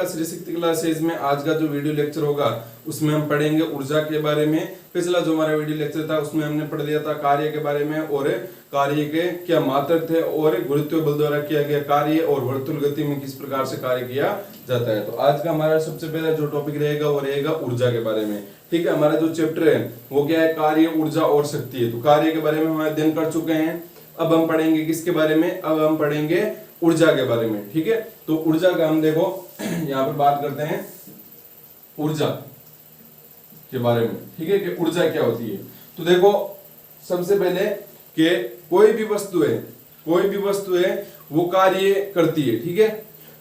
Shri Shakti classes में आज का जो वीडियो लेक्चर होगा उसमें हम पढ़ेंगे ऊर्जा के बारे में। पिछला जो हमारा वीडियो लेक्चर था उसमें हमने पढ़ लिया था कार्य के बारे में और कार्य के क्या मात्रक थे और गुरुत्व बल द्वारा किया गया कार्य और वर्तुल गति में किस प्रकार से कार्य किया जाता है। तो आज का हमारा सबसे पहला जो टॉपिक रहेगा वो रहेगा ऊर्जा के बारे में। ठीक है, हमारा जो चैप्टर है वो क्या है, कार्य, ऊर्जा और शक्ति है। तो कार्य के बारे में हम अध्ययन कर चुके हैं। अब हम पढ़ेंगे किसके बारे में, अब हम पढ़ेंगे ऊर्जा के बारे में। ठीक है, तो ऊर्जा का हम देखो यहाँ पर बात करते हैं ऊर्जा के बारे में। ठीक है, कि ऊर्जा क्या होती है। तो देखो सबसे पहले कि कोई भी वस्तु है वो कार्य करती है। ठीक है,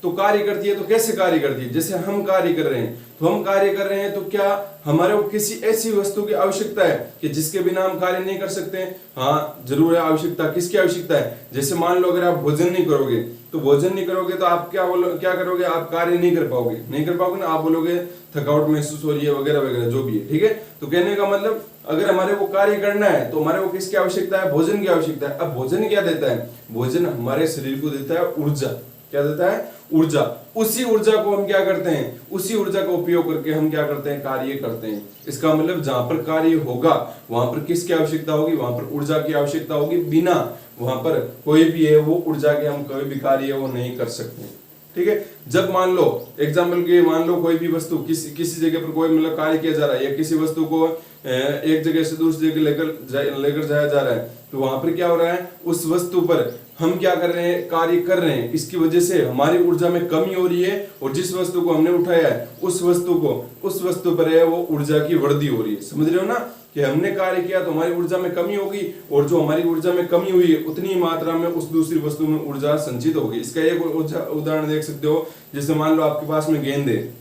तो कार्य करती है तो कैसे कार्य करती है, जैसे हम कार्य कर रहे हैं तो हम कार्य कर रहे हैं तो क्या हमारे को किसी ऐसी वस्तु की आवश्यकता है कि जिसके बिना हम कार्य नहीं कर सकते। हाँ जरूर है आवश्यकता। किसकी आवश्यकता है, जैसे मान लो अगर आप भोजन नहीं करोगे तो आप क्या करोगे, आप कार्य नहीं कर पाओगे ना, आप बोलोगे थकावट महसूस हो रही है वगैरह वगैरह जो भी है। ठीक है, तो कहने का मतलब अगर हमारे को कार्य करना है तो हमारे को किसकी आवश्यकता है, भोजन की आवश्यकता है। अब भोजन क्या देता है, भोजन हमारे शरीर को देता है ऊर्जा। क्या देता है, ऊर्जा। उसी ऊर्जा को हम क्या करते हैं, उसी ऊर्जा का उपयोग करके हम क्या करते हैं, कार्य करते हैं। इसका मतलब जहां पर कार्य होगा वहां पर किसकी आवश्यकता होगी, वहां पर ऊर्जा की आवश्यकता होगी। बिना वहां पर कोई भी है वो ऊर्जा के हम कोई भी कार्य वो नहीं कर सकते। ठीक है, जब मान लो एग्जाम्पल के मान लो कोई भी वस्तु किसी जगह पर कोई मतलब कार्य किया जा रहा है या किसी वस्तु को एक जगह से दूसरी जगह लेकर जाया जा रहा है, तो वहां पर क्या हो रहा है, उस वस्तु पर हम क्या कर रहे हैं, कार्य कर रहे हैं। इसकी वजह से हमारी ऊर्जा में कमी हो रही है और जिस वस्तु को हमने उठाया है उस वस्तु पर है वो ऊर्जा की वृद्धि हो रही है। समझ रहे हो ना, कि हमने कार्य किया तो हमारी ऊर्जा में कमी होगी और जो हमारी ऊर्जा में कमी हुई है उतनी मात्रा में उस दूसरी वस्तु में ऊर्जा संचित होगी। इसका एक उदाहरण देख सकते हो, जैसे मान लो आपके पास में गेंद है,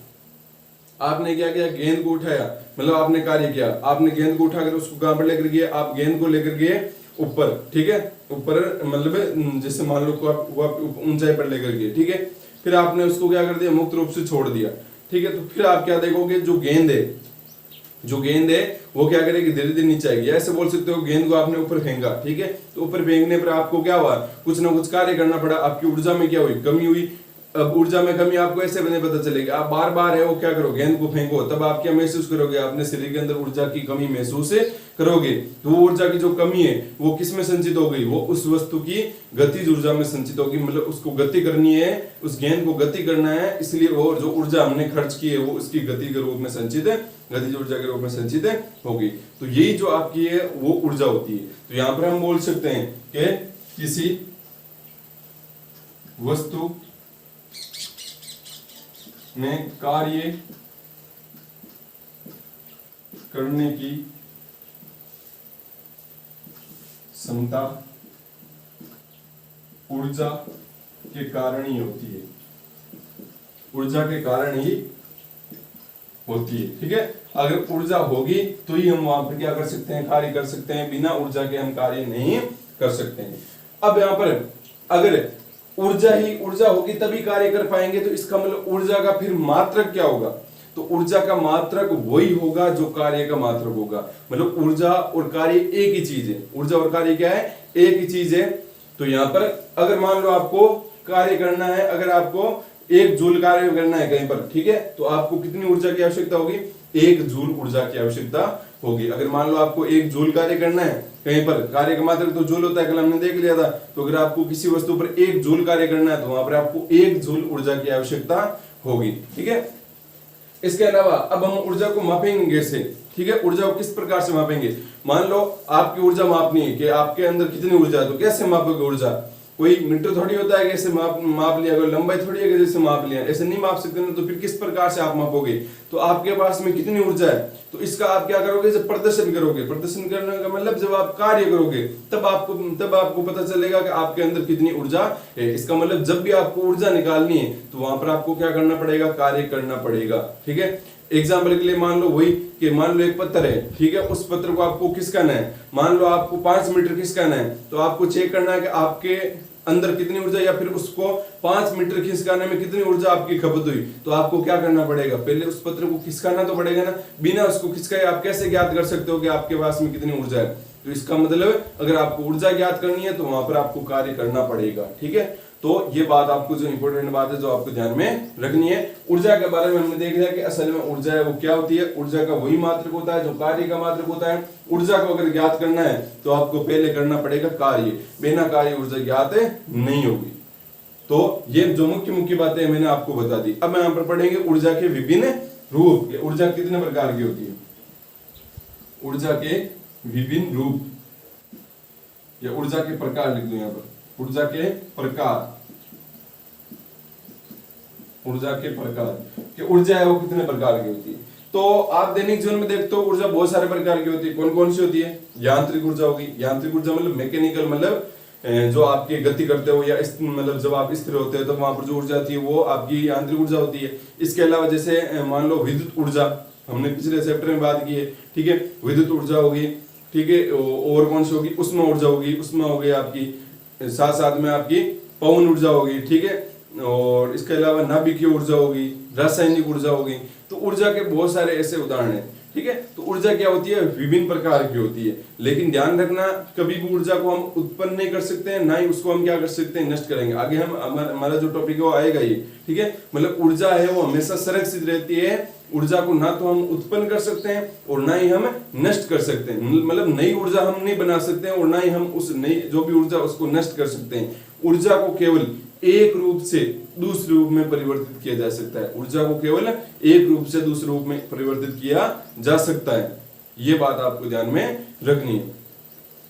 आपने क्या किया, गेंद को उठाया, मतलब आपने कार्य किया, आपने गेंद को उठाकर उसको कहां पर लेकर गए, आप गेंद को लेकर गए ऊपर। ठीक है, ऊपर मतलब जैसे मान लो आप ऊंचाई पर लेकर गए। ठीक है, फिर आपने उसको क्या कर दिया, मुक्त रूप से छोड़ दिया। ठीक है, तो फिर आप क्या देखोगे, जो गेंद है वो क्या करेगी, धीरे धीरे नीचे आएगी। ऐसे बोल सकते हो गेंद को आपने ऊपर फेंका। ठीक है, तो ऊपर फेंकने पर आपको क्या हुआ, कुछ ना कुछ कार्य करना पड़ा, आपकी ऊर्जा में क्या हुई, कमी हुई। अब ऊर्जा में कमी आपको ऐसे बने पता चलेगी, आप बार बार है वो क्या करो, गेंद को फेंको, तब आप क्या महसूस करोगे, अपने शरीर के अंदर ऊर्जा की कमी महसूस करोगे। तो वो ऊर्जा की जो कमी है वो किस में संचित हो गई, वो उस वस्तु की गतिज ऊर्जा में संचित होगी। मतलब उसको गति करनी है, उस गेंद को गति करना है, इसलिए वो जो ऊर्जा हमने खर्च की है वो उसकी गति के रूप में संचित है, गतिज ऊर्जा के रूप में संचित होगी। तो यही जो आपकी है वो ऊर्जा होती है। तो यहाँ पर हम बोल सकते हैं कि किसी वस्तु में कार्य करने की क्षमता ऊर्जा के कारण ही होती है, ऊर्जा के कारण ही होती है। ठीक है, अगर ऊर्जा होगी तो ही हम वहां पर क्या कर सकते हैं, कार्य कर सकते हैं। बिना ऊर्जा के हम कार्य नहीं कर सकते हैं। अब यहाँ पर अगर ऊर्जा होगी तभी कार्य कर पाएंगे, तो इसका मतलब ऊर्जा का फिर मात्रक क्या होगा, तो ऊर्जा का मात्रक वही होगा जो कार्य का मात्रक होगा। मतलब ऊर्जा और कार्य एक ही चीज है, ऊर्जा और कार्य क्या है, एक ही चीज है। तो यहाँ पर अगर मान लो आपको कार्य करना है, अगर आपको 1 जूल कार्य करना है कहीं पर, ठीक है, तो आपको कितनी ऊर्जा की आवश्यकता होगी, 1 जूल ऊर्जा की आवश्यकता होगी। अगर मान लो आपको 1 जूल कार्य करना है कहीं पर, कार्य का मात्रक तो जूल होता है, कल हमने देख लिया था। तो अगर आपको किसी वस्तु पर 1 जूल कार्य करना है तो वहां पर आपको 1 जूल ऊर्जा की आवश्यकता होगी। ठीक है, इसके अलावा अब हम ऊर्जा को मापेंगे कैसे। ठीक है, ऊर्जा को किस प्रकार से मापेंगे, मान लो आपकी ऊर्जा मापनी है कि आपके अंदर कितनी ऊर्जा है, तो कैसे मापोगे ऊर्जा, कोई मीटर थोड़ी होता है कि ऐसे माप लिया, कोई लंबाई थोड़ी है कि जैसे माप लिया, ऐसे नहीं माप सकते ना। तो फिर किस प्रकार से आप मापोगे, तो आपके पास में कितनी ऊर्जा है, तो इसका आप क्या करोगे, जब प्रदर्शन करोगे, प्रदर्शन करने का मतलब जब आप कार्य करोगे तब आपको पता चलेगा कि आपके अंदर कितनी ऊर्जा है। इसका मतलब जब भी आपको ऊर्जा निकालनी है तो वहां पर आपको क्या करना पड़ेगा, कार्य करना पड़ेगा। ठीक है, एग्जाम्पल के लिए मान लो वही कि मान लो एक पत्थर है, ठीक है, उस पत्थर को आपको खिसकाना है, मान लो आपको 5 मीटर खिसकाना है, तो आपको चेक करना है कि आपके अंदर कितनी ऊर्जा, या फिर उसको 5 मीटर खिसकाने में कितनी ऊर्जा आपकी खपत हुई। तो आपको क्या करना पड़ेगा, पहले उस पत्थर को खिसकाना तो पड़ेगा ना, बिना उसको खिसकाए आप कैसे ज्ञात कर सकते हो कि आपके पास में कितनी ऊर्जा है। तो इसका मतलब अगर आपको ऊर्जा ज्ञात करनी है तो वहां पर आपको कार्य करना पड़ेगा। ठीक है, तो ये बात आपको जो इंपॉर्टेंट बात है जो आपको ध्यान में रखनी है। ऊर्जा के बारे में हमने देख लिया कि असल में ऊर्जा है वो क्या होती है। ऊर्जा का वही मात्रक होता है जो कार्य का मात्रक होता है। ऊर्जा को अगर ज्ञात करना है तो आपको पहले करना पड़ेगा कार्य, बिना कार्य ऊर्जा ज्ञात नहीं होगी। तो ये जो मुख्य मुख्य बातें मैंने आपको बता दी। अब यहाँ पर पढ़ेंगे ऊर्जा के विभिन्न रूप। ऊर्जा कितने प्रकार की होती है, ऊर्जा के विभिन्न रूप या ऊर्जा के प्रकार लिख दो यहाँ पर। ऊर्जा के प्रकार, ऊर्जा के प्रकार कि ऊर्जा है वो कितने प्रकार की होती है। तो आप दैनिक जीवन में देखते हो ऊर्जा बहुत सारे प्रकार की होती है। कौन कौन सी होती है? यांत्रिक ऊर्जा होगी। यांत्रिक ऊर्जा मतलब मैकेनिकल, मतलब जो आपकी गति करते हो या मतलब जब आप स्थिर होते हो तो वहां पर जो ऊर्जा आती है वो आपकी यांत्रिक ऊर्जा होती है। इसके अलावा जैसे मान लो विद्युत ऊर्जा, हमने पिछले चैप्टर में बात की है, ठीक है, विद्युत ऊर्जा होगी, ठीक है। और कौन सी होगी? उष्मा ऊर्जा होगी। उष्मा हो गई आपकी, साथ साथ में आपकी पवन ऊर्जा होगी, ठीक है। और इसके अलावा नाभिकीय ऊर्जा होगी, रासायनिक ऊर्जा होगी। तो ऊर्जा के बहुत सारे ऐसे उदाहरण हैं, ठीक है। तो ऊर्जा क्या होती है? विभिन्न प्रकार की होती है। लेकिन ध्यान रखना, कभी भी ऊर्जा को हम उत्पन्न नहीं कर सकते हैं, ना ही उसको हम क्या कर सकते हैं, नष्ट करेंगे। आगे हम हमारा जो टॉपिक है वो आएगा ये, ठीक है। मतलब ऊर्जा है वो हमेशा संरक्षित रहती है। ऊर्जा को ना तो हम उत्पन्न कर सकते हैं और ना ही हम नष्ट कर सकते हैं। मतलब नई ऊर्जा हम नहीं बना सकते हैं और ना ही हम उस नई जो भी ऊर्जा उसको नष्ट कर सकते हैं। ऊर्जा को केवल एक रूप से दूसरे रूप में परिवर्तित किया जा सकता है। ऊर्जा को केवल एक रूप से दूसरे रूप में परिवर्तित किया जा सकता है। ये बात आपको ध्यान में रखनी है,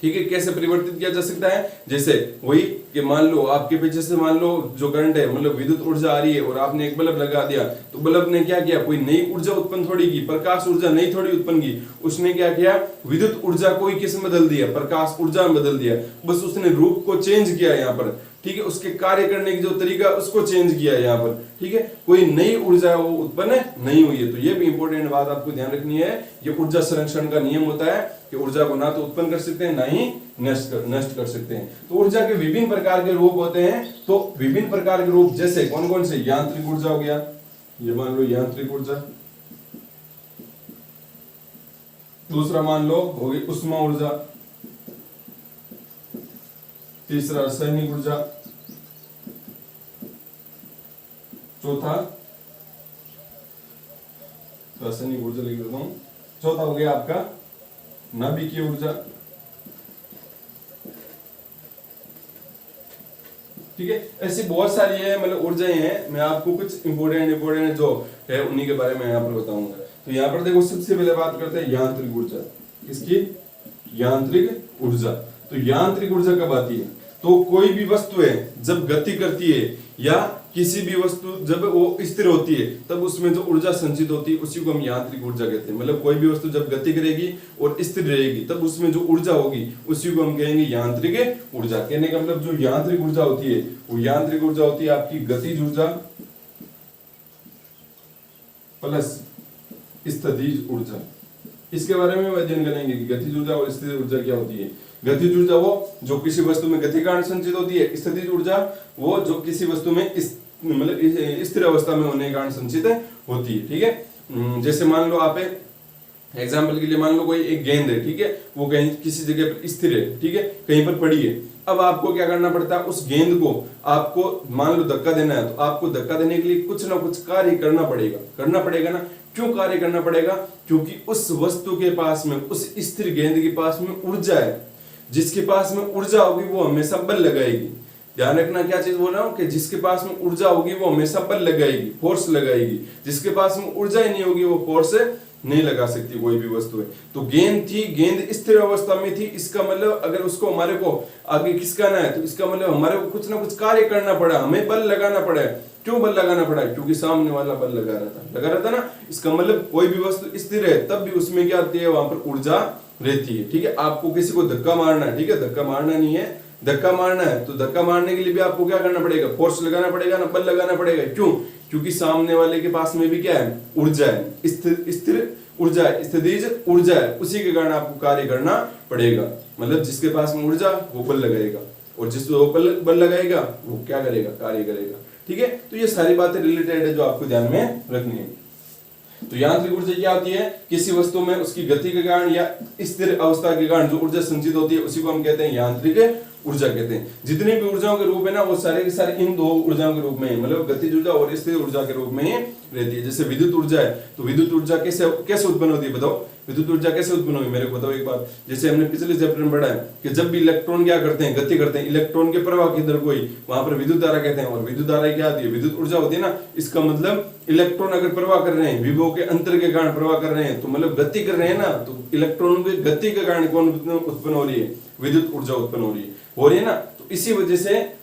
ठीक है। कैसे परिवर्तित किया जा सकता है? जैसे वही कि मान लो आपके पीछे से मान लो जो करंट है, मतलब विद्युत ऊर्जा आ रही है और आपने एक बल्ब लगा दिया, तो बल्ब ने क्या किया? कोई नई ऊर्जा उत्पन्न थोड़ी की, प्रकाश ऊर्जा नहीं थोड़ी उत्पन्न की। उसने क्या किया? विद्युत ऊर्जा को ही किस में बदल दिया? प्रकाश ऊर्जा में बदल दिया। बस उसने रूप को चेंज किया यहाँ पर, ठीक है। उसके कार्य करने की जो तरीका उसको चेंज किया यहाँ पर, ठीक है। कोई नई ऊर्जा वो उत्पन्न नहीं हुई है। तो ये भी इंपॉर्टेंट बात आपको ध्यान रखनी है। ये ऊर्जा संरक्षण का नियम होता है कि ऊर्जा को ना तो उत्पन्न कर सकते हैं ना ही नष्ट कर सकते हैं। तो ऊर्जा के विभिन्न प्रकार के रूप होते हैं। तो विभिन्न प्रकार के रूप जैसे कौन कौन से? यांत्रिक ऊर्जा हो गया, ये मान लो यांत्रिक ऊर्जा। दूसरा मान लो होगी उष्मा ऊर्जा। तीसरा रासायनिक ऊर्जा। चौथा रासायनिक ऊर्जा लिख देता हूं। चौथा हो गया आपका नाभिकीय ऊर्जा, ठीक है। ऐसी बहुत सारी है मतलब ऊर्जाएं हैं। मैं आपको कुछ इंपोर्टेंट जो है उन्हीं के बारे में यहाँ पर बताऊंगा। तो यहाँ पर देखो सबसे पहले बात करते हैं यांत्रिक ऊर्जा। किसकी? यांत्रिक ऊर्जा। तो यांत्रिक ऊर्जा कब आती है? तो कोई भी वस्तु है जब गति करती है या किसी भी वस्तु जब वो स्थिर होती है तब उसमें जो ऊर्जा संचित होती है उसी को हम यांत्रिक ऊर्जा कहते हैं। मतलब कोई भी वस्तु जब गति करेगी और स्थिर रहेगी तब उसमें जो ऊर्जा होगी उसी को हम कहेंगे यांत्रिक ऊर्जा। कहने का मतलब जो यांत्रिक ऊर्जा होती है वो यांत्रिक ऊर्जा होती है आपकी गतिज ऊर्जा प्लस स्थितिज ऊर्जा। इसके बारे में अध्ययन करेंगे कि गतिज ऊर्जा और स्थितिज ऊर्जा क्या होती है। गतिज ऊर्जा वो जो किसी वस्तु में गति कारण संचित होती है। स्थितिज ऊर्जा वो जो किसी वस्तु में मतलब स्थिर अवस्था में होने के कारण संचित होती है, ठीक है। जैसे मान लो आप एग्जाम्पल के लिए मान लो कोई एक गेंद है, ठीक है, वो कहीं किसी जगह पर स्थिर है, ठीक है, कहीं पर पड़ी है। अब आपको क्या करना पड़ता है? उस गेंद को आपको मान लो धक्का देना है तो आपको धक्का देने के लिए कुछ ना कुछ कार्य करना पड़ेगा ना। क्यों कार्य करना पड़ेगा? क्योंकि उस वस्तु के पास में, उस स्थिर गेंद के पास में ऊर्जा है। जिसके पास में ऊर्जा होगी वो हमेशा बल लगाएगी। ध्यान रखना क्या चीज बोल रहा हूं कि जिसके पास में ऊर्जा होगी वो हमेशा बल लगाएगी, फोर्स लगाएगी। जिसके पास में ऊर्जा ही नहीं होगी वो फोर्स नहीं लगा सकती कोई भी वस्तु है। तो गेंद थी, गेंद स्थिर अवस्था में थी। इसका मतलब अगर उसको हमारे को आगे खिसकाना है तो इसका मतलब हमारे को कुछ ना कुछ कार्य करना पड़ा, हमें बल लगाना पड़ा है। क्यों बल लगाना पड़ा? क्योंकि सामने वाला बल लगा रहा था ना। इसका मतलब कोई भी वस्तु स्थिर है तब भी उसमें क्या आती है? वहां पर ऊर्जा रहती है, ठीक है। आपको किसी को धक्का मारना है, ठीक है, धक्का मारना नहीं है, धक्का मारना है तो धक्का मारने के लिए भी आपको क्या करना पड़ेगा? फोर्स लगाना पड़ेगा ना, बल लगाना पड़ेगा। क्यों? क्योंकि सामने वाले के पास में भी क्या है? ऊर्जा है, स्थिर ऊर्जा है, स्थितिज ऊर्जा है। उसी के कारण आपको कार्य करना पड़ेगा। मतलब जिसके पास में ऊर्जा वो बल लगाएगा और जिसको बल लगाएगा वो क्या करेगा? कार्य करेगा, ठीक है। तो ये सारी बातें रिलेटेड है जो आपको ध्यान में रखनी है। तो यांत्रिक ऊर्जा क्या होती है? किसी वस्तु में उसकी गति के कारण या स्थिर अवस्था के कारण जो ऊर्जा संचित होती है उसी को हम कहते हैं यांत्रिक ऊर्जा कहते हैं। जितनी भी ऊर्जाओं के रूप है ना वो सारे के सारे इन दो ऊर्जाओं के रूप में, मतलब गतिज ऊर्जा और स्थिर ऊर्जा के रूप में रहती है। जैसे विद्युत ऊर्जा है, तो विद्युत ऊर्जा कैसे कैसे उत्पन्न होती है बताओ, विद्युत ऊर्जा कैसे उत्पन्न होगी मेरे को बताओ एक बार। जैसे हमने पिछले चैप्टर में पढ़ा है कि जब भी इलेक्ट्रॉन क्या करते हैं, गति करते हैं, इलेक्ट्रॉन के प्रवाह की दर कोई वहां पर विद्युत धारा कहते हैं, और विद्युत धारा क्या होती है, विद्युत ऊर्जा होती है ना। इसका मतलब इलेक्ट्रॉन अगर प्रवाह कर रहे हैं, विभव के अंतर के कारण प्रवाह कर रहे हैं, तो मतलब गति कर रहे हैं ना, तो इलेक्ट्रॉन की गति के कारण कौन उत्पन्न हो रही है, विद्युत ऊर्जा उत्पन्न हो रही है ना। तो इसी वजह से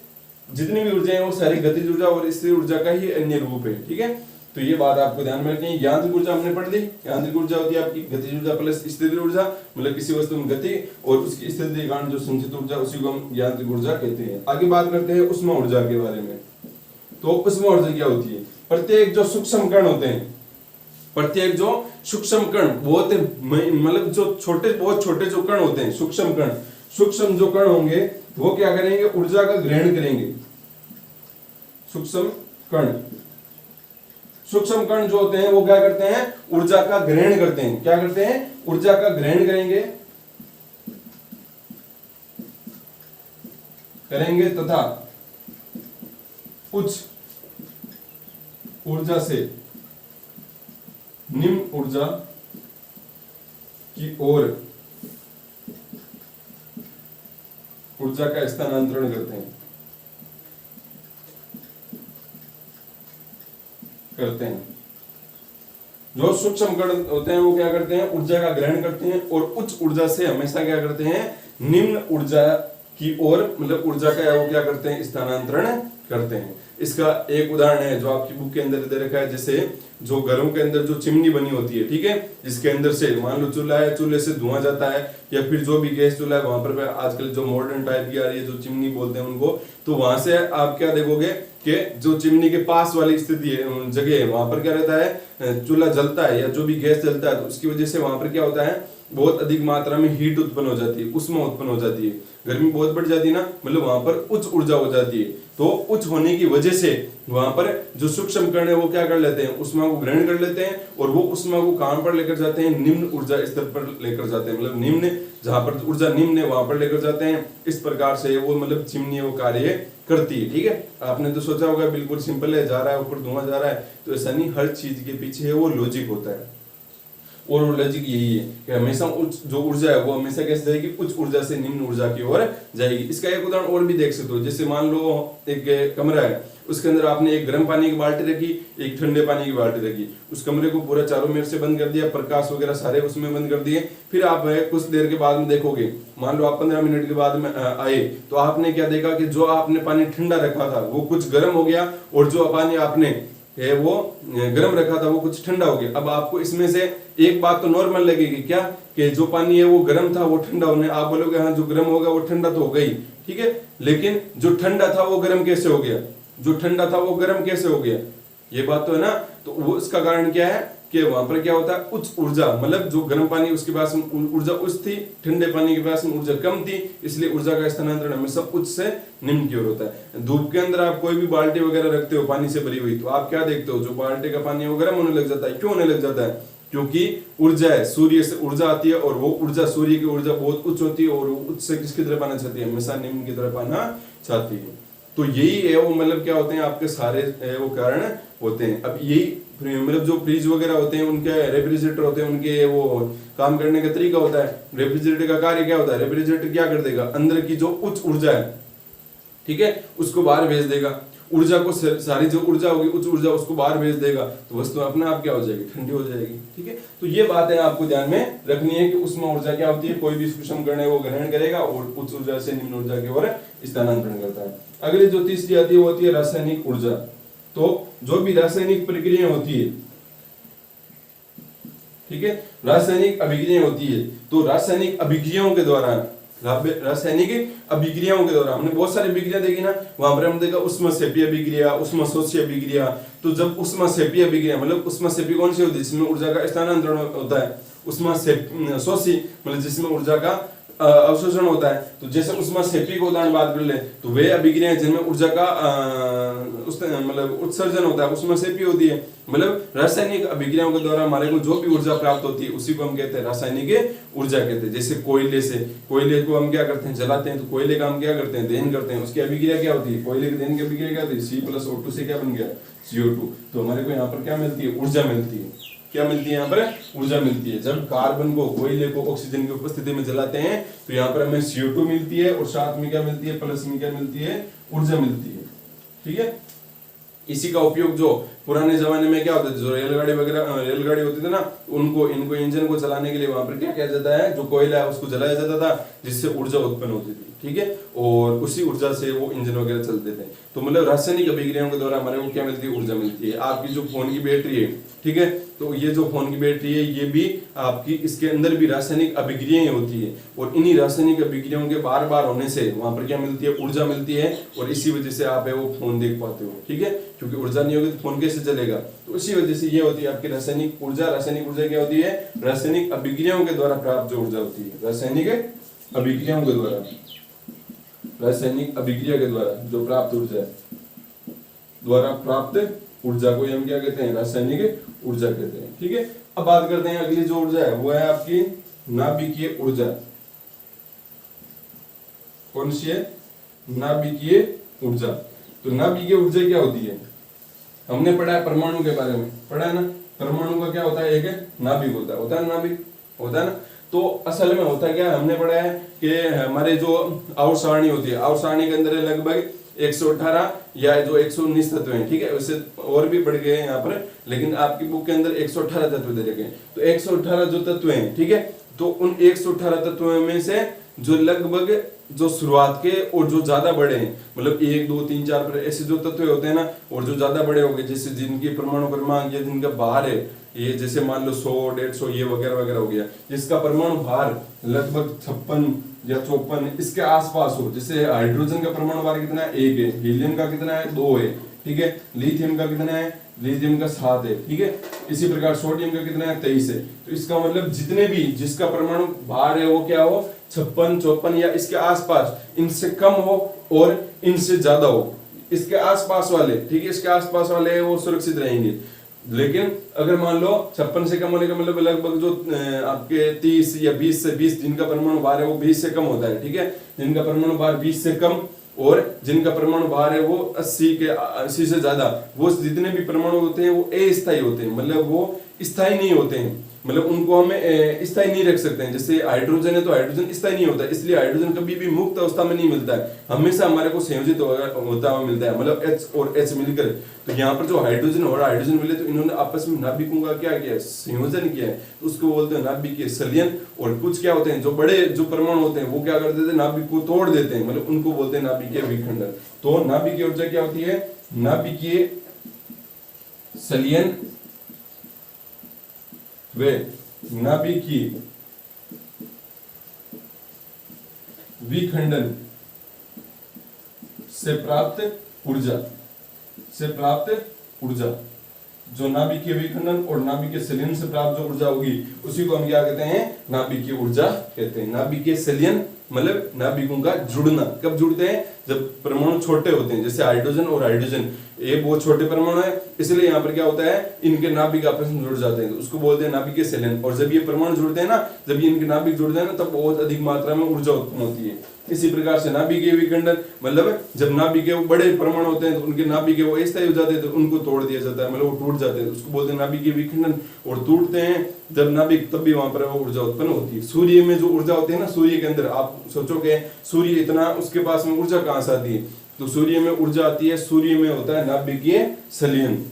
जितनी भी ऊर्जा है वो सारी गतिज ऊर्जा और स्थिर ऊर्जा का ही अन्य रूप है। ठीक है, तो ये बात आपको ध्यान में रखनी है। यांत्रिक ऊर्जा हमने पढ़ ली, यांत्रिक ऊर्जा होती है आपकी गतिज ऊर्जा प्लस स्थिर ऊर्जा, मतलब किसी वस्तु में गति और उसकी स्थिति के कारण जो संचित ऊर्जा, उसी को हम यांत्रिक ऊर्जा कहते हैं। आगे बात करते हैं उष्मा ऊर्जा के बारे में। तो उष्मा ऊर्जा क्या होती है, प्रत्येक जो सूक्ष्म कण होते हैं, प्रत्येक जो सूक्ष्म कण बहुत मतलब जो छोटे बहुत छोटे जो कण होते हैं, सूक्ष्म कण, सूक्ष्म जो कण होंगे वो क्या करेंगे, ऊर्जा का ग्रहण करेंगे। सूक्ष्म कण, सूक्ष्म कण जो होते हैं वो क्या करते हैं, ऊर्जा का ग्रहण करते हैं। क्या करते हैं, ऊर्जा का ग्रहण करेंगे तथा उच्च ऊर्जा से निम्न ऊर्जा की ओर ऊर्जा का स्थानांतरण करते हैं। जो सूक्ष्म कण होते हैं वो क्या करते हैं, ऊर्जा का ग्रहण करते हैं और उच्च ऊर्जा से हमेशा क्या करते हैं, निम्न ऊर्जा की ओर, मतलब ऊर्जा का वो क्या करते हैं, स्थानांतरण करते हैं। इसका एक उदाहरण है जो आपकी बुक के अंदर दे रखा है, जैसे जो घरों के अंदर जो चिमनी बनी होती है, ठीक है, जिसके अंदर से मान लो चूल्हा है, चूल्हे से धुआं जाता है, या फिर जो भी गैस चूल्हा है वहां पर आजकल जो मॉडर्न टाइप की आ रही है जो चिमनी बोलते हैं उनको, तो वहां से आप क्या देखोगे कि जो चिमनी के पास वाली स्थिति है, जगह है, वहां पर क्या रहता है, चूल्हा जलता है या जो भी गैस जलता है, तो उसकी वजह से वहां पर क्या होता है, बहुत अधिक मात्रा में हीट उत्पन्न हो जाती है, उष्मा उत्पन्न हो जाती है, गर्मी बहुत बढ़ जाती है ना, मतलब वहां पर उच्च ऊर्जा हो जाती है। तो उच्च होने की वजह से वहां पर जो सूक्ष्म कण है वो क्या कर लेते हैं, उष्मा को ग्रहण कर लेते हैं और वो उष्मा को कहां पर लेकर जाते हैं, निम्न ऊर्जा स्तर पर लेकर जाते हैं, मतलब निम्न जहां पर ऊर्जा निम्न है वहां पर लेकर जाते हैं। इस प्रकार से वो मतलब चिमनी वो कार्य करती है। ठीक है, आपने तो सोचा होगा बिल्कुल सिंपल है, जा रहा है ऊपर धुआं जा रहा है, तो ऐसा नहीं, हर चीज के पीछे है वो लॉजिक होता है, और वो लॉजिक यही है कि हमेशा उच्च जो ऊर्जा है वो हमेशा कैसे जाएगी, उच्च ऊर्जा से निम्न ऊर्जा की ओर जाएगी। इसका एक उदाहरण और भी देख सकते हो, जैसे मान लो एक कमरा है, उसके अंदर आपने एक गर्म पानी की बाल्टी रखी, एक ठंडे पानी की बाल्टी रखी, उस कमरे को पूरा चारों मेर से बंद कर दिया, प्रकाश वगैरह सारे उसमें बंद कर दिए, फिर आप कुछ देर के बाद में देखोगे, मान लो आप 15 मिनट के बाद में आए, तो आपने क्या देखा कि जो आपने पानी ठंडा रखा था वो कुछ गर्म हो गया, और जो पानी आपने है वो गर्म रखा था वो कुछ ठंडा हो गया। अब आपको इसमें से एक बात तो नॉर्मल लगेगी, क्या कि जो पानी है वो गर्म था वो ठंडा होने, आप बोलोगे हाँ जो गर्म होगा वो ठंडा तो हो गई, ठीक है, लेकिन जो ठंडा था वो गर्म कैसे हो गया, जो ठंडा था वो गर्म कैसे हो गया, ये बात तो है ना। तो वो इसका कारण क्या है कि वहां पर क्या होता है, उच्च ऊर्जा, मतलब जो गर्म पानी उसके पास ऊर्जा उच्च थी, ठंडे पानी के पास ऊर्जा कम थी, इसलिए ऊर्जा का स्थानांतरण हमेशा उच्च से निम्न की ओर होता है। धूप के अंदर आप कोई भी बाल्टी वगैरह रखते हो पानी से भरी हुई, तो आप क्या देखते हो, जो बाल्टी का पानी है वो गर्म होने लग जाता है। क्यों होने लग जाता है, क्योंकि ऊर्जा है, सूर्य से ऊर्जा आती है, और वो ऊर्जा, सूर्य की ऊर्जा बहुत उच्च होती है, और वो उच्च से किसकी तरफ आना चाहती है, हमेशा निम्न की तरफ आना चाहती है। तो यही है वो, मतलब क्या होते हैं आपके सारे वो कारण होते हैं। अब यही मतलब जो फ्रिज वगैरह होते हैं, उनके रेफ्रिजरेटर होते हैं, उनके वो काम करने का तरीका होता है। रेफ्रिजरेटर का कार्य क्या होता है, रेफ्रिजरेटर क्या कर देगा, अंदर की जो उच्च ऊर्जा है, ठीक है, उसको बाहर भेज देगा, ऊर्जा को सारी जो ऊर्जा होगी उच्च ऊर्जा उसको बाहर भेज देगा, तो वस्तु अपने आप क्या हो जाएगी, ठंडी हो जाएगी। ठीक है, तो ये बात है आपको ध्यान में रखनी है कि उष्मा ऊर्जा क्या होती है, कोई भी सूक्ष्म कण है वो ग्रहण करेगा और उच्च ऊर्जा से निम्न ऊर्जा की ओर स्थानांतरण करता है। अगली जो तीसरी आती है वो होती है रासायनिक ऊर्जा। तो जो भी रासायनिक प्रक्रिया होती है, ठीक है, रासायनिक अभिक्रिया होती है, तो रासायनिक अभिक्रियाओं के दौरान, रासायनिक अभिक्रियाओं के दौरान हमने बहुत सारी अभिक्रिया देखी ना, वहां पर हम देखा उष्माक्षेपीय अभिक्रिया, उष्माशोषीय अभिक्रिया। तो जब उष्माक्षेपीय अभिक्रिया, मतलब उष्माक्षेपी कौन सी होती है, जिसमें ऊर्जा का स्थानांतरण होता है, उष्माशोषी मतलब जिसमें ऊर्जा का अवशोषण होता है। तो जैसे उसमें सेपी को उदाहरण बात कर ले तो वे अभिक्रियाएं जिनमें ऊर्जा का मतलब उत्सर्जन होता है उसमें सेपी होती है। मतलब रासायनिक अभिक्रियाओं के द्वारा हमारे को जो भी ऊर्जा प्राप्त होती है उसी को हम कहते हैं रासायनिक ऊर्जा कहते हैं। जैसे कोयले को हम क्या करते हैं, जलाते हैं, तो कोयले का हम क्या करते हैं, दहन करते हैं, उसकी अभिक्रिया क्या होती है, कोयले के दहन की अभिक्रिया क्या होती है, C+O2 से क्या बन गया, CO2। तो हमारे को यहाँ पर क्या मिलती है, ऊर्जा मिलती है। क्या मिलती है यहाँ पर, ऊर्जा मिलती है। जब कार्बन को, कोयले को ऑक्सीजन की उपस्थिति में जलाते हैं तो यहाँ पर हमें CO2 मिलती है और साथ में क्या मिलती है, प्लस में क्या मिलती है, ऊर्जा मिलती है। ठीक है, इसी का उपयोग जो पुराने जमाने में क्या होता था, जो रेलगाड़ी होती थी ना, इनको इंजन को चलाने के लिए वहां पर क्या किया जाता है, जो कोयला है उसको जलाया जाता था जिससे ऊर्जा उत्पन्न होती थी। ठीक है, और उसी ऊर्जा से वो इंजन वगैरह चलते थे। तो मतलब रासायनिक अभिक्रियाओं के द्वारा हमारे को क्या मिलती है, ऊर्जा मिलती है। आपकी जो फोन की बैटरी है, ठीक है, तो ये जो फोन की बैटरी है ये भी आपकी, इसके अंदर भी रासायनिक अभिक्रियाएं होती है और इन्हीं रासायनिक अभिक्रियाओं के बार बार होने से वहां पर क्या मिलती है, ऊर्जा मिलती है और इसी वजह से आप वो फोन देख पाते हो। ठीक है, क्योंकि ऊर्जा नहीं होगी तो फोन कैसे चलेगा, तो इसी वजह से ये होती है आपकी रासायनिक ऊर्जा। रासायनिक ऊर्जा क्या होती है, रासायनिक अभिक्रियाओं के द्वारा प्राप्त जो ऊर्जा होती है, रासायनिक अभिक्रियाओं के द्वारा, रासायनिक अभिक्रिया के द्वारा जो प्राप्त ऊर्जा है, द्वारा प्राप्त ऊर्जा को हम क्या कहते हैं, रासायनिक ऊर्जा कहते हैं। ठीक है, अब बात करते हैं अगली जो ऊर्जा है वो है आपकी नाभिकीय ऊर्जा। कौन सी है, नाभिकीय ऊर्जा। तो नाभिकीय ऊर्जा क्या होती है, हमने पढ़ा है परमाणु के बारे में, पढ़ा है ना, परमाणु का क्या होता है, एक नाभिक होता है ना, नाभिक होता है ना। तो असल में होता क्या है, हमने पढ़ा है कि हमारे जो आवर्त सारणी होती है, आवर्त सारणी के अंदर लगभग 118 या जो 119 तत्व हैं। ठीक है, वैसे और भी बढ़ गए हैं यहाँ पर, लेकिन आपकी बुक के अंदर 118 तत्व दे रखे हैं। तो 118 जो तत्व हैं, ठीक है, तो उन 118 तत्वों में से जो लगभग जो शुरुआत के और जो ज्यादा बड़े हैं, मतलब 1 2 3 4 ऐसे जो तत्व होते हैं ना, और जो ज्यादा बड़े हो गए, जैसे जिनकी परमाणु क्रमांक या जिनका भार है, ये जैसे मान लो 100 150 ये वगैरह वगैरह हो गया, जिसका परमाणु भार लगभग 56 या 54 इसके आसपास हो। जैसे हाइड्रोजन का परमाणु भार कितना है, 1 है, हीलियम का कितना है, 2 है, ठीक है, लिथियम का कितना है, लिथियम का 7 है, ठीक है, इसी प्रकार सोडियम का कितना है, 23 है। तो इसका मतलब जितने भी जिसका परमाणु भार है वो क्या हो, 56 54 या इसके आसपास, इनसे कम हो और इनसे ज्यादा हो, इसके आसपास वाले, ठीक है, इसके आसपास वाले वो सुरक्षित रहेंगे। लेकिन अगर मान लो 56 से कम होने का मतलब लगभग जो आपके 30 या 20 से 20 जिनका परमाणु भार है वो 20 से कम होता है। ठीक है, जिनका परमाणु भार 20 से कम और जिनका परमाणु भार है वो 80 से ज्यादा, वो जितने भी परमाणु होते हैं वो अस्थायी होते हैं, मतलब वो स्थायी नहीं होते हैं, मतलब उनको हमें स्थायी नहीं रख सकते हैं। जैसे हाइड्रोजन है तो हाइड्रोजन स्थायी नहीं होता है, इसलिए हाइड्रोजन कभी भी मुक्त अवस्था में नहीं मिलता है, हमेशा हमारे को संयोजित होता हुआ मिलता है, मतलब H और H मिलकर। तो यहाँ पर जो हाइड्रोजन और हाइड्रोजन मिले तो इन्होंने आपस में नाभिकों का क्या किया है, संयोजन किया है, तो उसको बोलते हैं नाभिकीय संलयन। और कुछ क्या होते हैं, जो बड़े जो परमाणु होते हैं वो क्या कर देते हैं, नाभिक को तोड़ देते हैं, मतलब उनको बोलते हैं नाभिकीय विखंडन। तो नाभिकीय ऊर्जा क्या होती है, नाभिकीय संलयन वे नाभिकीय विखंडन से प्राप्त ऊर्जा, जो नाभिकीय विखंडन और नाभिकीय संलयन से प्राप्त जो ऊर्जा होगी उसी को हम क्या कहते हैं, नाभिकीय ऊर्जा कहते हैं। नाभिकीय संलयन मतलब नाभिकों का जुड़ना। कब जुड़ते हैं, जब परमाणु छोटे होते हैं, जैसे हाइड्रोजन और हाइड्रोजन ये बहुत छोटे परमाणु है, इसलिए यहाँ पर क्या होता है, इनके नाभिक आपस में जुड़ जाते हैं, तो उसको बोलते हैं नाभिकीय संलयन। और जब ये परमाणु जुड़ते हैं ना, जब ये इनके नाभिक जुड़ते हैं ना, तब बहुत अधिक मात्रा में ऊर्जा उत्पन्न होती है। इसी प्रकार से नाभिकीय विखंडन मतलब जब नाभिक बड़े परमाणु होते हैं तो उनके नाभिक वो अस्थायी हो जाते हैं, तो उनको तोड़ दिया जाता है, मतलब वो टूट जाते हैं, उसको बोलते हैं नाभिकीय विखंडन। और टूटते हैं जब नाभिक, तब भी वहां पर वो ऊर्जा उत्पन्न होती है। सूर्य में जो ऊर्जा होती है ना, सूर्य के अंदर आप सोचोगे सूर्य इतना, उसके पास में ऊर्जा कहां से आती है, तो सूर्य में ऊर्जा आती है, सूर्य में होता है नाभिकीय संलयन।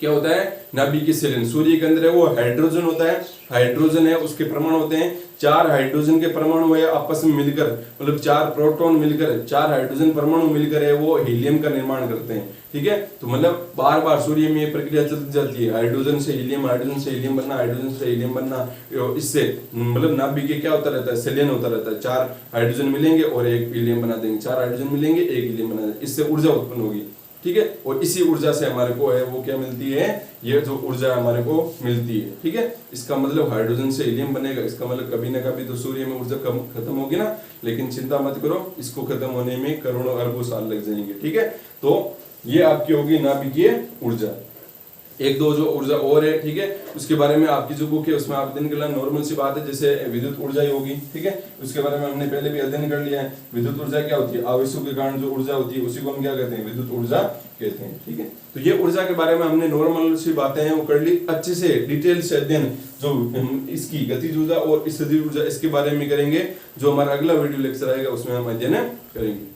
क्या होता है, नाभिकीय संलयन। सूर्य के अंदर है वो हाइड्रोजन होता है, हाइड्रोजन है, उसके परमाणु होते हैं 4 हाइड्रोजन के परमाणु है आपस में मिलकर, मतलब 4 प्रोटॉन मिलकर, 4 हाइड्रोजन परमाणु मिलकर है वो हीलियम का निर्माण करते हैं। ठीक है, तो मतलब बार बार सूर्य में ये प्रक्रिया चलती जाती है, हाइड्रोजन से हीलियम, हाइड्रोजन से हीलियम बनना, हाइड्रोजन से हीलियम बनना, इससे मतलब नाभिकीय क्या होता रहता है, संलयन होता रहता है। 4 हाइड्रोजन मिलेंगे और एक हीलियम बना देंगे, 4 हाइड्रोजन मिलेंगे, एक हीलियम बना देंगे, इससे ऊर्जा उत्पन्न होगी। ठीक है। और इसी ऊर्जा से हमारे को है वो क्या मिलती है, ये जो ऊर्जा हमारे को मिलती है, ठीक है। इसका मतलब हाइड्रोजन से हीलियम बनेगा, इसका मतलब कभी ना कभी तो सूर्य में ऊर्जा खत्म होगी ना, लेकिन चिंता मत करो, इसको खत्म होने में करोड़ों अरबों साल लग जाएंगे, ठीक है। तो ये आपकी होगी नाभिकीय ऊर्जा। एक दो जो ऊर्जा और है, ठीक है, उसके बारे में आपकी जो बुक है उसमें आप अध्ययन कर लेना, नॉर्मल सी बात है, जैसे विद्युत ऊर्जा ही होगी, ठीक है, उसके बारे में हमने पहले भी अध्ययन कर लिया है। विद्युत ऊर्जा क्या होती है, आवेशों के कारण जो ऊर्जा होती है उसी को हम क्या कहते हैं, विद्युत ऊर्जा कहते हैं, ठीक है। तो ये ऊर्जा के बारे में हमने नॉर्मल सी बातें हैं वो कर ली, अच्छे से डिटेल से अध्ययन जो इसकी गतिज ऊर्जा और स्थितिज ऊर्जा इसके बारे में करेंगे, जो हमारा अगला वीडियो लेक्चर आएगा उसमें हम अध्ययन करेंगे।